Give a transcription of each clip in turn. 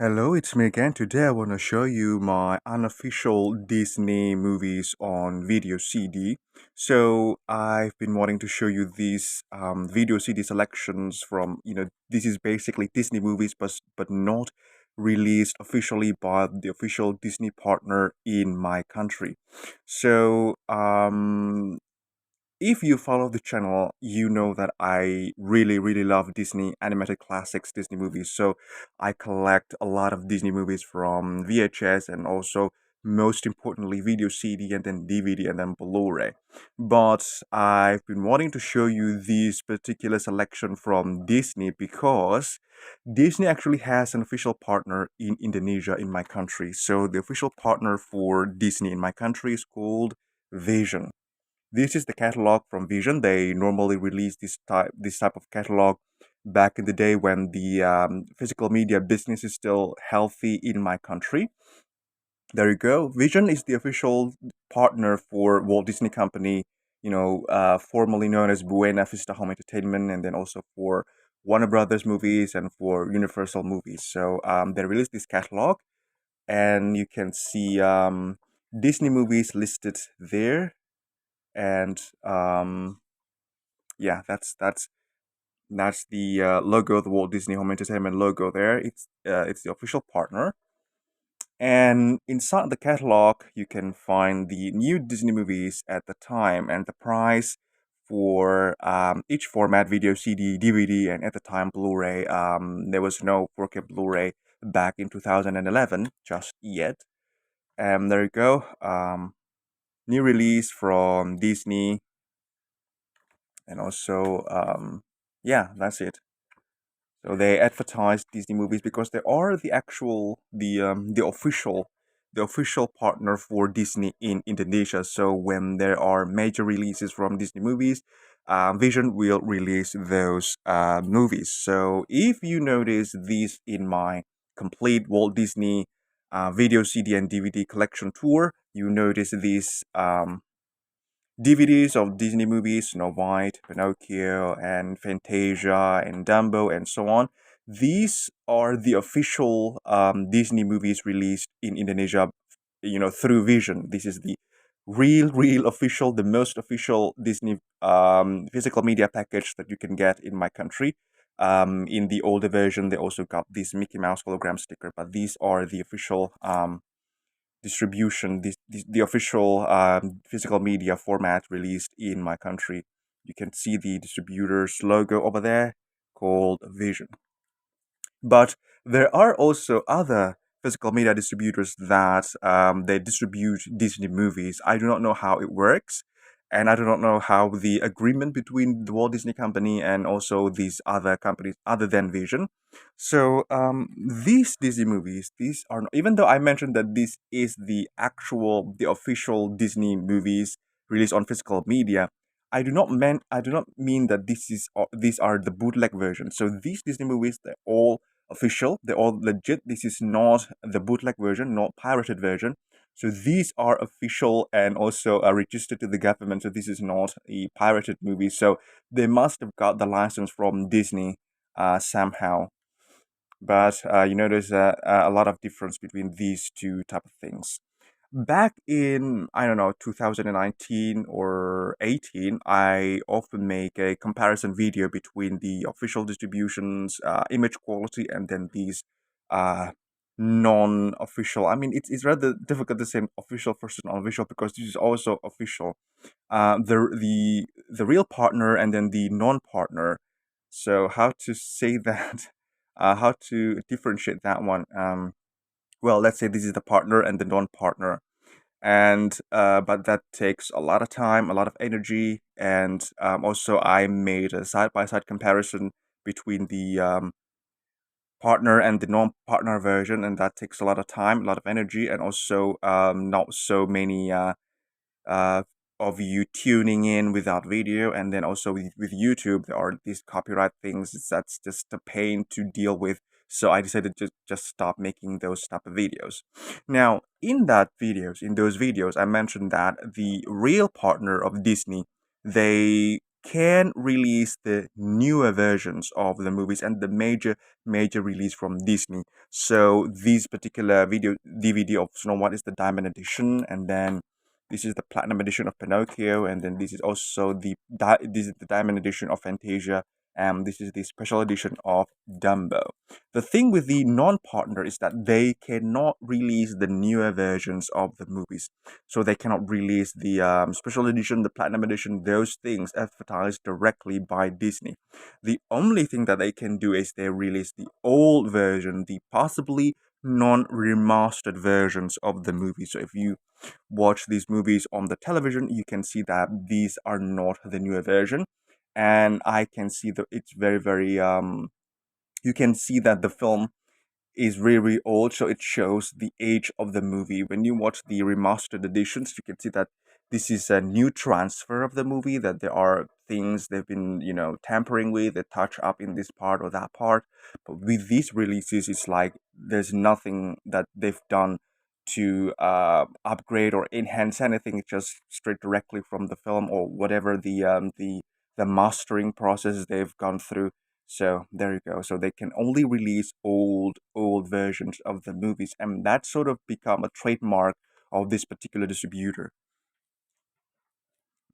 Hello, it's me again. Today I want to show you my unofficial Disney movies on video CD. So I've been wanting to show you these video CD selections from, this is basically Disney movies, but not released officially by the official Disney partner in my country. So if you follow the channel, you know that I really, really love Disney animated classics, Disney movies. So I collect a lot of Disney movies from VHS and also, most importantly, video CD and then DVD and then Blu-ray. But I've been wanting to show you this particular selection from Disney because Disney actually has an official partner in Indonesia in my country. So the official partner for Disney in my country is called Vision. This is the catalog from Vision. They normally release this type of catalog back in the day when the physical media business is still healthy in my country. There you go. Vision is the official partner for Walt Disney Company, formerly known as Buena Vista Home Entertainment, and then also for Warner Brothers movies and for Universal movies. So they released this catalog, and you can see Disney movies listed there. And yeah, that's the logo, the Walt Disney Home Entertainment logo there. It's the official partner. And inside the catalog, you can find the new Disney movies at the time and the price for each format: video, CD, DVD, and at the time Blu-ray. There was no 4K Blu-ray back in 2011 just yet. And there you go. New release from Disney, and also yeah, that's it. So they advertise Disney movies because they are the official partner for Disney in Indonesia. So when there are major releases from Disney movies, Vision will release those movies. So if you notice these in my complete Walt Disney video CD and DVD collection tour, you notice these DVDs of Disney movies: Snow White, Pinocchio, and Fantasia, and Dumbo, and so on. These are the official Disney movies released in Indonesia, through Vision. This is the real official, the most official Disney physical media package that you can get in my country. In the older version, they also got this Mickey Mouse hologram sticker, but these are the official distribution, the official physical media format released in my country. You can see the distributor's logo over there called Vision. But there are also other physical media distributors that they distribute Disney movies. I do not know how it works, and I do not know how the agreement between the Walt Disney Company and also these other companies other than Vision. So these Disney movies, these are not, even though I mentioned that this is the official Disney movies released on physical media. I do not mean that these are the bootleg version. So these Disney movies, they're all official. They're all legit. This is not the bootleg version, not pirated version. So these are official and also registered to the government. So this is not a pirated movie. So they must have got the license from Disney somehow. But you know, there's a lot of difference between these two type of things. Back in, I don't know, 2019 or 18, I often make a comparison video between the official distributions, image quality, and then these uh, non-official. I mean, it's rather difficult to say official versus non-official because this is also official. The real partner and then the non-partner. So how to say that? How to differentiate that one? Well, let's say this is the partner and the non-partner, and but that takes a lot of time, a lot of energy, and also I made a side-by-side comparison between the partner and the non-partner version, and that takes a lot of time, a lot of energy, and also not so many uh, of you tuning in without video. And then also with YouTube, there are these copyright things that's just a pain to deal with. So I decided to just stop making those type of videos. Now, in those videos, I mentioned that the real partner of Disney, they can release the newer versions of the movies and the major release from Disney. So this particular video DVD of Snow White is the Diamond Edition, and then this is the Platinum Edition of Pinocchio, and then this is also this is the Diamond Edition of Fantasia, and this is the special edition of Dumbo. The thing with the non-partner is that they cannot release the newer versions of the movies, so they cannot release the special edition, the platinum edition, those things advertised directly by Disney. The only thing that they can do is they release the old version, the possibly non-remastered versions of the movie. So if you watch these movies on the television, you can see that these are not the newer version, and I can see that it's very you can see that the film is really old, so it shows the age of the movie. When you watch the remastered editions, you can see that this is a new transfer of the movie, that there are things they've been, tampering with, they touch up in this part or that part. But with these releases, it's like there's nothing that they've done to upgrade or enhance anything. It's just straight directly from the film or whatever the mastering process they've gone through. So there you go. So they can only release old versions of the movies, and that sort of become a trademark of this particular distributor.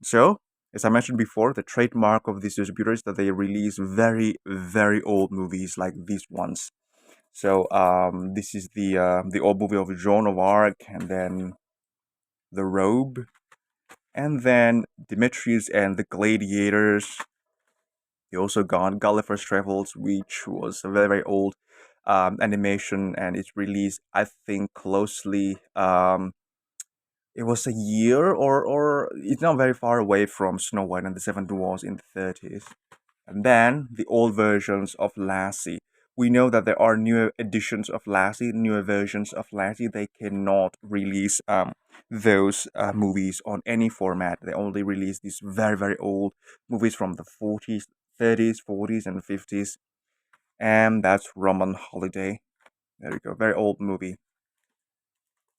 So, as I mentioned before, the trademark of these distributors is that they release very old movies like these ones. So this is the old movie of Joan of Arc, and then The Robe, and then Demetrius and the Gladiators. He also got Gulliver's Travels, which was a very old animation, and it's released, I think, closely. It was a year, or it's not very far away from Snow White and the Seven Dwarfs in the 30s. And then the old versions of Lassie. We know that there are newer editions of Lassie, newer versions of Lassie. They cannot release those movies on any format. They only release these very old movies from the 40s, 30s, 40s, and 50s. And that's Roman Holiday. There we go. Very old movie.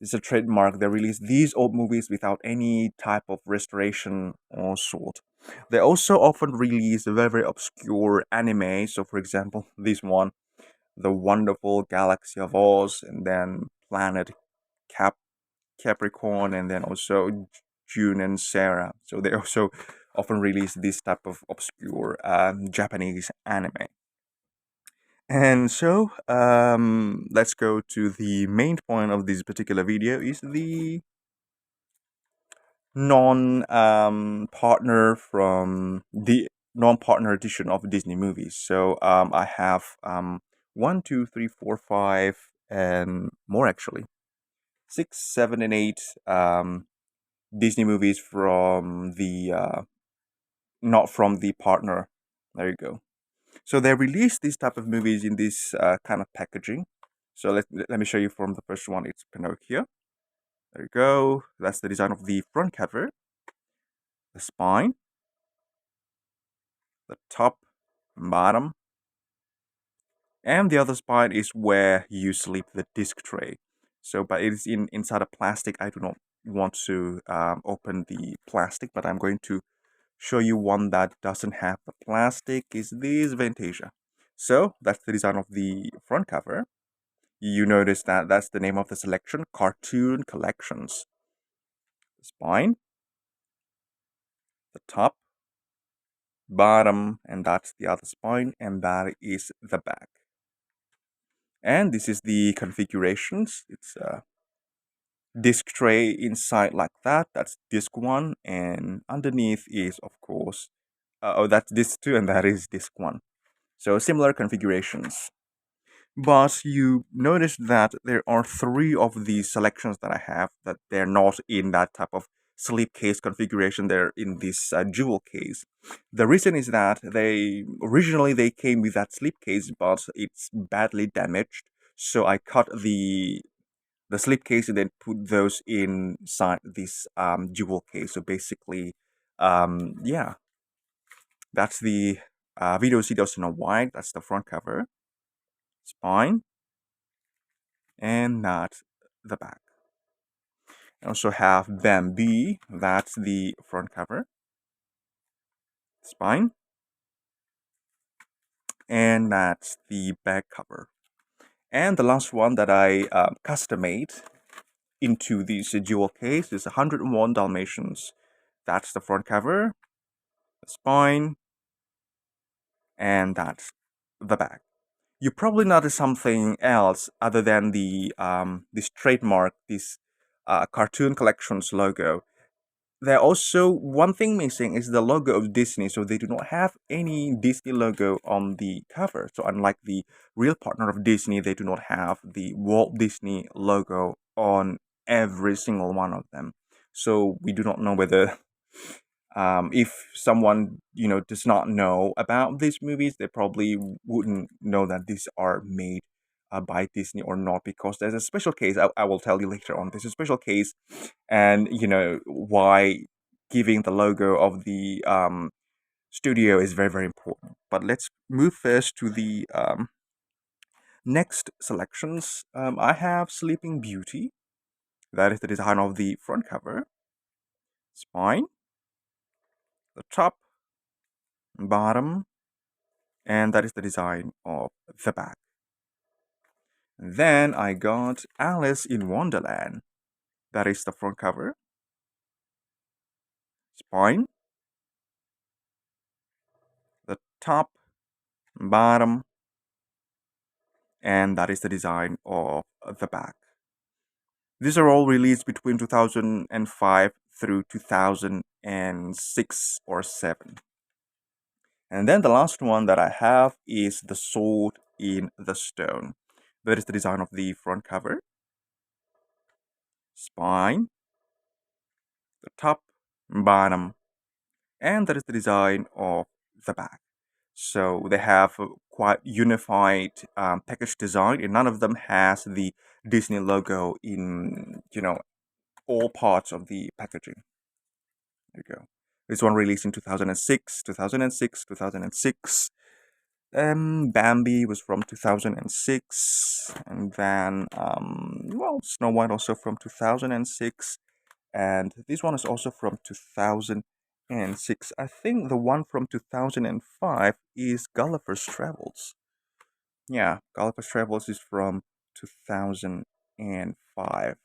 It's a trademark. They release these old movies without any type of restoration or sort. They also often release very obscure anime. So, for example, this one, The Wonderful Galaxy of Oz, and then Planet Cap Capricorn, and then also June and Sarah. So they also often release this type of obscure Japanese anime. And so, let's go to the main point of this particular video is the non-partner from the non-partner edition of Disney movies. So I have one, two, three, four, five, and more actually, 6, 7, and 8 Disney movies from the not from the partner. There you go. So they released these type of movies in this kind of packaging. So let me show you from the first one. It's Pinocchio. There you go. That's the design of the front cover, the spine, the top, bottom, and the other spine is where you sleep the disc tray. So, but it is inside a plastic. I do not want to open the plastic, but I'm going to show you one that doesn't have the plastic. Is this Fantasia? So that's the design of the front cover. You notice that that's the name of the selection, Cartoon Collections. The spine, the top, bottom, and that's the other spine, and that is the back. And this is the configurations. It's a disk tray inside like that. That's disk 1, and underneath is, of course, that's disk 2, and that is disk 1. So similar configurations. But you notice that there are 3 of these selections that I have that they're not in that type of slipcase configuration. They're in this jewel case. The reason is that they originally they came with that slipcase, but it's badly damaged. So I cut the slipcase and then put those inside this jewel case. So basically, yeah, that's the video CD of Snow White. That's the front cover, spine, and not the back. I also have Bambi, that's the front cover, spine, and that's the back cover. And the last one that I custom made into this jewel case is 101 Dalmatians. That's the front cover, the spine, and that's the back. You probably notice something else other than the this trademark, this cartoon collections logo. There also one thing missing is the logo of Disney, so they do not have any Disney logo on the cover. So unlike the real partner of Disney, they do not have the Walt Disney logo on every single one of them. So we do not know whether if someone does not know about these movies, they probably wouldn't know that these are made by Disney or not, because there's a special case. I will tell you later on. There's a special case, and why giving the logo of the studio is very, very important. But let's move first to the next selections. I have Sleeping Beauty. That is the design of the front cover, spine, the top, bottom, and that is the design of the back. Then I got Alice in Wonderland. That is the front cover, spine, the top, bottom, and that is the design of the back. These are all released between 2005 through 2006 or 7. And then the last one that I have is The Sword in the Stone. That is the design of the front cover, spine, the top, bottom, and that is the design of the back. So they have a quite unified package design, and none of them has the Disney logo in all parts of the packaging. There you go. This one released in 2006, 2006, 2006. Bambi was from 2006, and then Snow White also from 2006, and this one is also from 2006. I think the one from 2005 is Gulliver's Travels. Yeah, Gulliver's Travels is from 2005.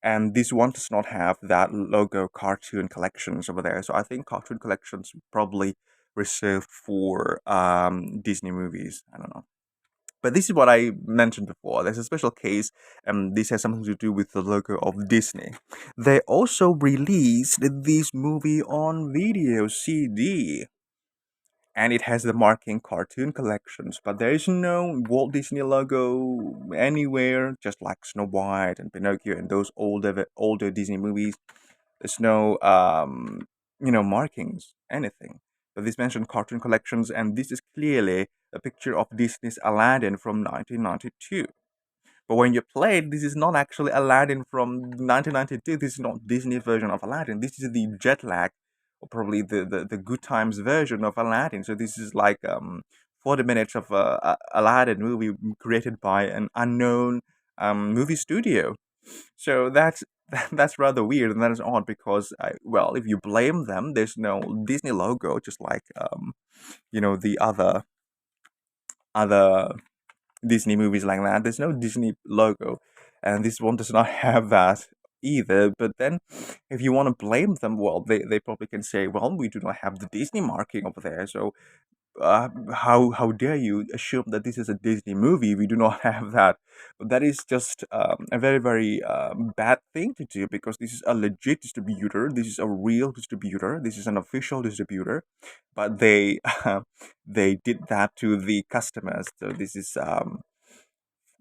And this one does not have that logo cartoon collections over there. So I think cartoon collections probably reserved for Disney movies. I don't know. But this is what I mentioned before. There's a special case, and this has something to do with the logo of Disney. They also released this movie on video CD, and it has the marking cartoon collections, but there is no Walt Disney logo anywhere, just like Snow White and Pinocchio and those older Disney movies. There's no markings, anything. But this mentioned cartoon collections, and this is clearly a picture of Disney's Aladdin from 1992. But when you play it, this is not actually Aladdin from 1992. This is not Disney version of Aladdin. This is the jet lag, or probably the Good Times version of Aladdin. So this is like 40 minutes of Aladdin movie created by an unknown movie studio. So that's rather weird, and that is odd because if you blame them, there's no Disney logo, just like the other Disney movies like that. There's no Disney logo, and this one does not have that either. But then, if you want to blame them, well, they probably can say, well, we do not have the Disney marking over there, so how dare you assume that this is a Disney movie? We do not have that. But that is just a very, very bad thing to do, because this is a legit distributor. This is a real distributor. This is an official distributor, but they they did that to the customers. So this is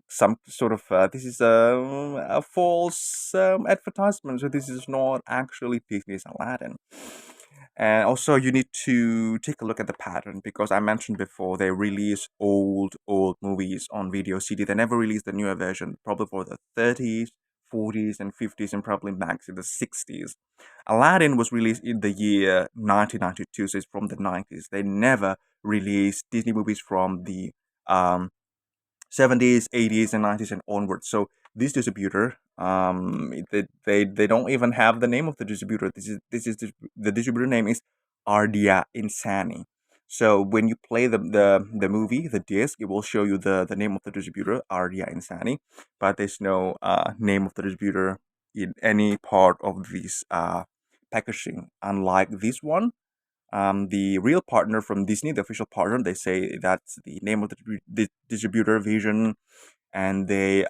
some sort of this is a false advertisement. So this is not actually Disney's Aladdin. And also, you need to take a look at the pattern, because I mentioned before they release old movies on video CD. They never release the newer version, probably for the 30s, 40s, and 50s, and probably max in the 60s. Aladdin was released in the year 1992, so it's from the 90s. They never released Disney movies from the 70s, 80s, and 90s and onwards. So this distributor, they don't even have the name of the distributor. The distributor name is Ardia Insani. So when you play the movie, the disc, it will show you the name of the distributor, Ardia Insani, but there's no name of the distributor in any part of this packaging. Unlike this one, the real partner from Disney, the official partner, they say that's the name of the distributor, Vision, and they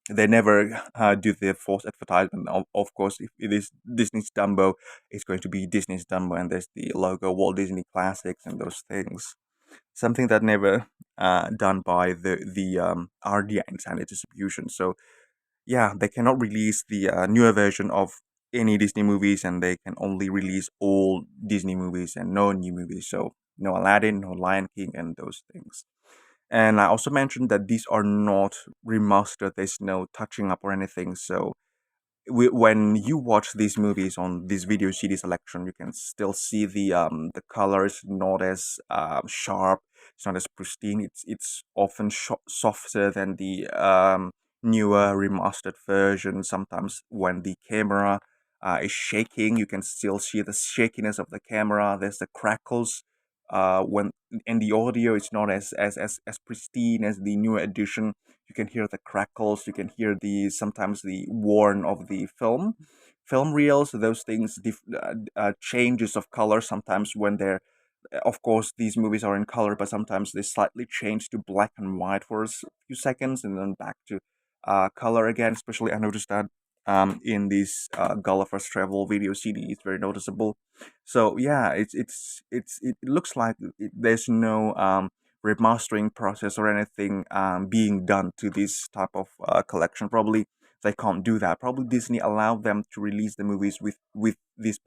never do the false advertisement. Of course, if it is Disney's Dumbo, it's going to be Disney's Dumbo, and there's the logo Walt Disney Classics and those things. Something that never done by the RDI Insanity distribution. So yeah, they cannot release the newer version of any Disney movies, and they can only release old Disney movies and no new movies. So no Aladdin, no Lion King, and those things. And I also mentioned that these are not remastered. There's no touching up or anything. So when you watch these movies on this video CD selection, you can still see the colors not as sharp. It's not as pristine. It's often softer than the newer remastered version. Sometimes when the camera is shaking, you can still see the shakiness of the camera. There's the crackles. When and the audio is not as pristine as the newer edition. You can hear the crackles. You can hear the sometimes the worn of the film reels. Those things changes of color sometimes when they're of course these movies are in color, but sometimes they slightly change to black and white for a few seconds and then back to color again. Especially I noticed that in this Gulliver's Travel video CD, it's very noticeable. So yeah, it looks like there's no remastering process or anything being done to this type of collection. Probably they can't do that. Probably Disney allowed them to release the movies with these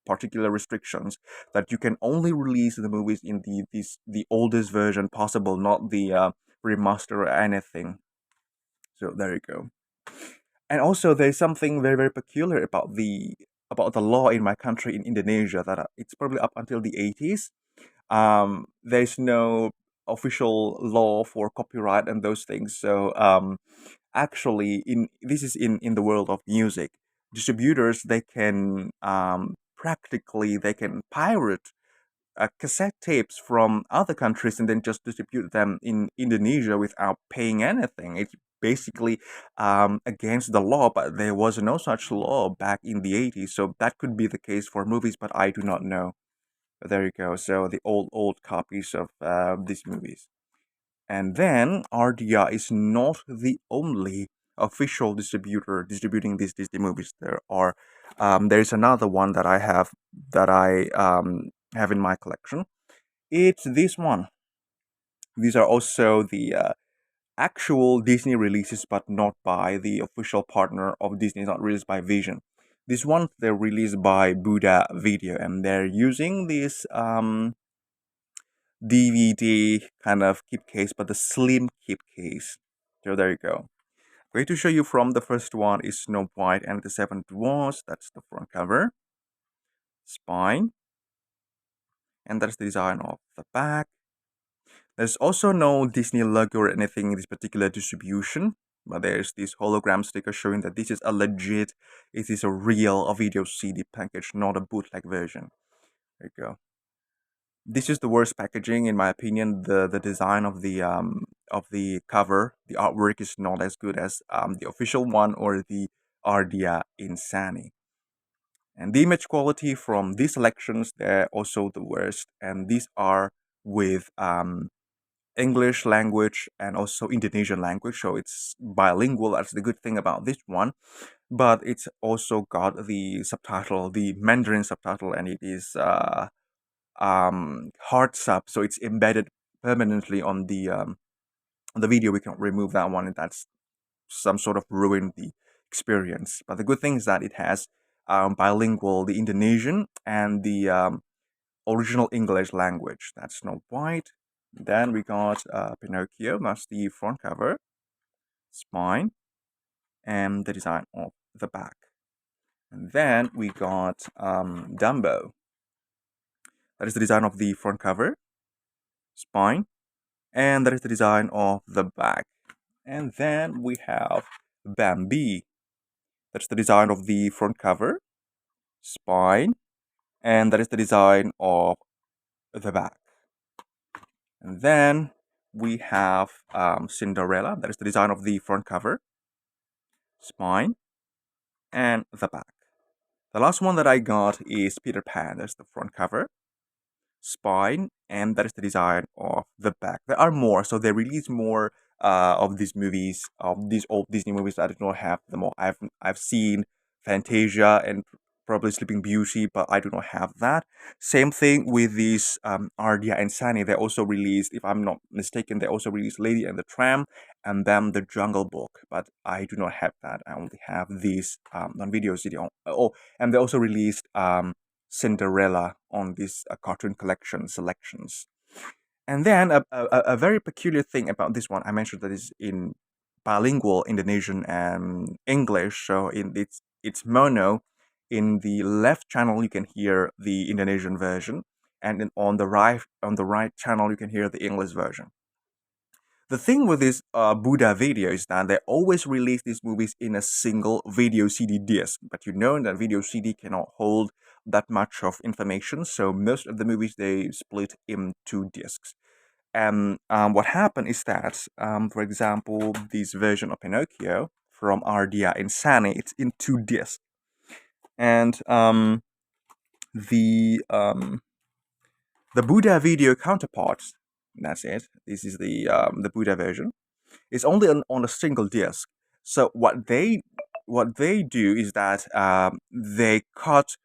particular restrictions, that you can only release the movies in the oldest version possible, not the remaster or anything. So there you go. And also, there's something very very peculiar about the law in my country, in Indonesia, that it's probably up until the 80s. There's no official law for copyright and those things. So actually, in this is in the world of music, distributors, they can practically they can pirate cassette tapes from other countries and then just distribute them in Indonesia without paying anything. It's basically against the law, but there was no such law back in the 80s. So that could be the case for movies, but I do not know. But there you go. So the old copies of these movies. And then RDR is not the only official distributor distributing these Disney movies. There is another one that I have in my collection. It's this one. These are also the actual Disney releases, but not by the official partner of Disney. It's not released by Vision. This one they're released by Buddha Video, and they're using this DVD kind of keep case, but the slim keep case. So there you go. Going to show you from the first one is Snow White and the Seven Dwarfs. That's the front cover, spine, and that's the design of the back. There's also no Disney logo or anything in this particular distribution, but there's this hologram sticker showing that this is a legit, it is a real video CD package, not a bootleg version. There you go. This is the worst packaging in my opinion. The design of the cover, the artwork is not as good as the official one or the Ardia Insani. And the image quality from these selections, they're also the worst. And these are with English language and also Indonesian language. So it's bilingual. That's the good thing about this one. But it's also got the subtitle, the Mandarin subtitle, and it is hard sub. So it's embedded permanently on the video. We can remove that one, and that's some sort of ruined the experience. But the good thing is that it has bilingual, the Indonesian and the original English language. That's Snow White. Then we got Pinocchio. That's the front cover, spine, and the design of the back. And then we got Dumbo. That is the design of the front cover, spine, and that is the design of the back. And then we have Bambi. That's the design of the front cover, spine, and that is the design of the back. And then we have Cinderella, that is the design of the front cover, spine, and the back. The last one that I got is Peter Pan, that's the front cover, spine, and that is the design of the back. There are more, so they release more of these movies, of these old Disney movies. I do not have them all. I've seen Fantasia and probably Sleeping Beauty, but I do not have that. Same thing with these Ardia and Sani. They also released, if I'm not mistaken, they also released Lady and the Tramp and then The Jungle Book, but I do not have that. I only have these on video CD. Oh, and they also released Cinderella on these cartoon collection selections. And then a very peculiar thing about this one, I mentioned that is in bilingual Indonesian and English. So in it's mono. In the left channel, you can hear the Indonesian version, and then on the right channel, you can hear the English version. The thing with this Buddha video is that they always release these movies in a single video CD disc, but you know that video CD cannot hold that much of information, so most of the movies they split in two discs. And what happened is that, for example, this version of Pinocchio from Ardia Insani, it's in two discs, and the um, the Buddha video counterparts. That's it. This is the Buddha version. It's only on a single disc. So what they do is that they cut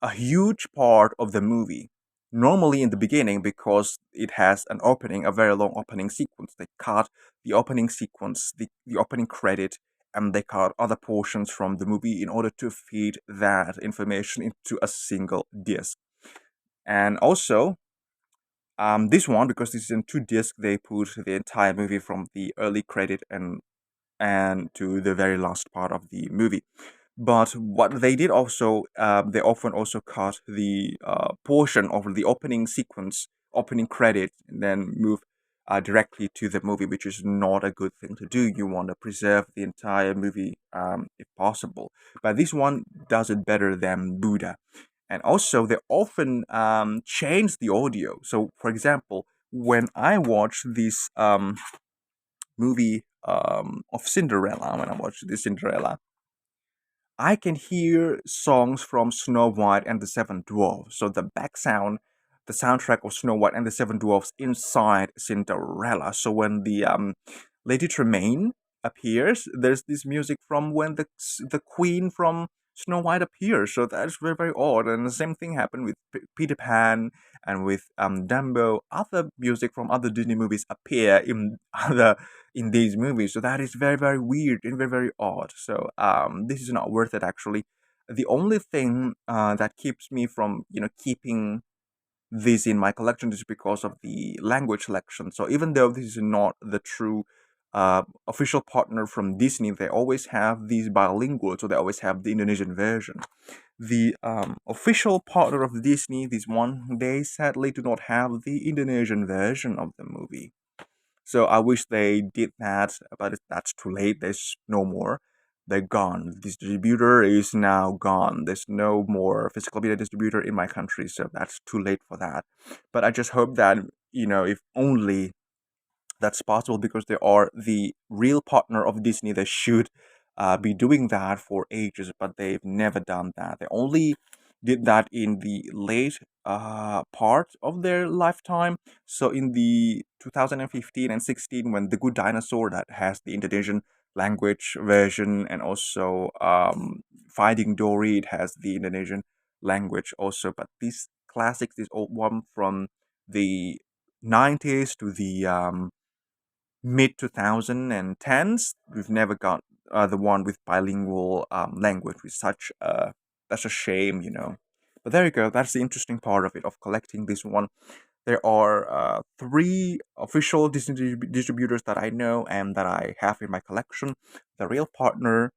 a huge part of the movie. Normally in the beginning, because it has an opening, a very long opening sequence, they cut the opening sequence, the opening credit, and they cut other portions from the movie in order to feed that information into a single disc. And also, this one, because this is in two discs, they put the entire movie from the early credit and to the very last part of the movie. But what they did also, they often also cut the portion of the opening sequence, opening credit, and then move directly to the movie, which is not a good thing to do. You want to preserve the entire movie if possible. But this one does it better than Buddha. And also, they often change the audio. So, for example, when I watch this movie of Cinderella, when I watch this Cinderella, I can hear songs from Snow White and the Seven Dwarfs. So the back sound, the soundtrack of Snow White and the Seven Dwarfs inside Cinderella. So when the Lady Tremaine appears, there's this music from when the Queen from Snow White appears. So that's very very odd. And the same thing happened with Peter Pan and with Dumbo. Other music from other Disney movies appear in other in these movies. So that is very, very weird and very, very odd. So this is not worth it actually. The only thing that keeps me from, keeping this in my collection is because of the language selection. So even though this is not the true official partner from Disney, they always have these bilingual, so they always have the Indonesian version. The official partner of Disney, this one, they sadly do not have the Indonesian version of the movie. So I wish they did that, but that's too late. There's no more. They're gone. This distributor is now gone. There's no more physical media distributor in my country, so that's too late for that. But I just hope that, if only that's possible, because they are the real partner of Disney. They should be doing that for ages, but they've never done that. They only did that in the late part of their lifetime. So in the 2015 and 16, when The Good Dinosaur, that has the Indonesian language version, and also Finding Dory, it has the Indonesian language also. But these classics, this old one from the 90s to the mid 2010s, we've never got the one with bilingual language, with such that's a shame, But there you go. That's the interesting part of it, of collecting this one. There are three official Disney distributors that I know and that I have in my collection: the real partner,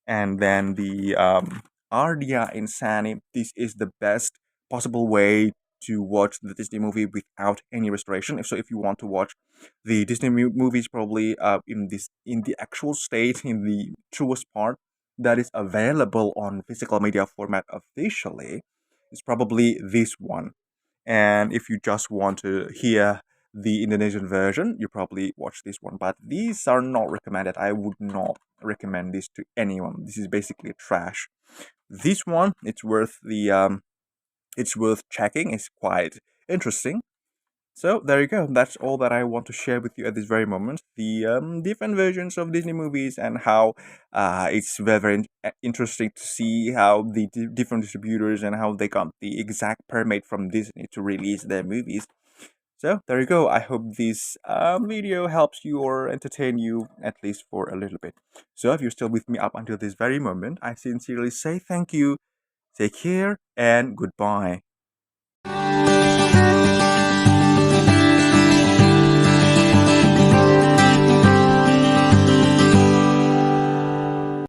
and then the Ardia Insani. This is the best possible way to watch the Disney movie without any restoration. If you want to watch the Disney movies, probably in the actual state, in the truest part that is available on physical media format officially, it's probably this one. And if you just want to hear the Indonesian version, you probably watch this one. But these are not recommended. I would not recommend this to anyone. This is basically trash. This one, it's worth checking. It's quite interesting. So there you go. That's all that I want to share with you at this very moment. The different versions of Disney movies and how it's very interesting to see how the different distributors and how they got the exact permit from Disney to release their movies. So there you go. I hope this video helps you or entertain you at least for a little bit. So if you're still with me up until this very moment, I sincerely say thank you. Take care and goodbye.